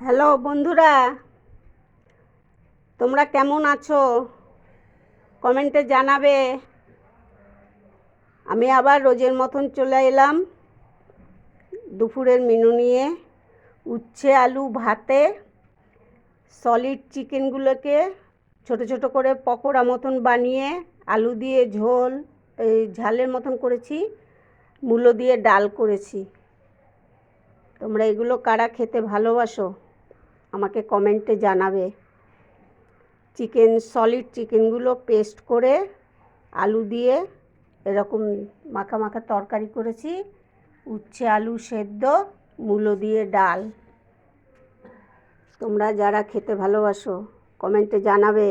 Hello বন্ধুরা, তোমরা কেমন আছো? কমেন্টে জানাবে। আমি আবার রোজের মতন চলে এলাম দুপুরের মেনু নিয়ে। উচ্ছে আলু ভাতে সলিড চিকেনগুলোকে ছোট ছোট করে পকোড়া মতন বানিয়ে আলু দিয়ে ঝোল এই ঝালের মতন করেছি, মূলো দিয়ে ডাল করেছি। তোমরা এগুলো কারা খেতে ভালোবাসো আমাকে কমেন্টে জানাবে। সলিড চিকেনগুলো পেস্ট করে আলু দিয়ে এরকম মাখা মাখা তরকারি করেছি, উচ্ছে আলু সেদ্ধ, মূলো দিয়ে ডাল। তোমরা যারা খেতে ভালোবাসো কমেন্টে জানাবে।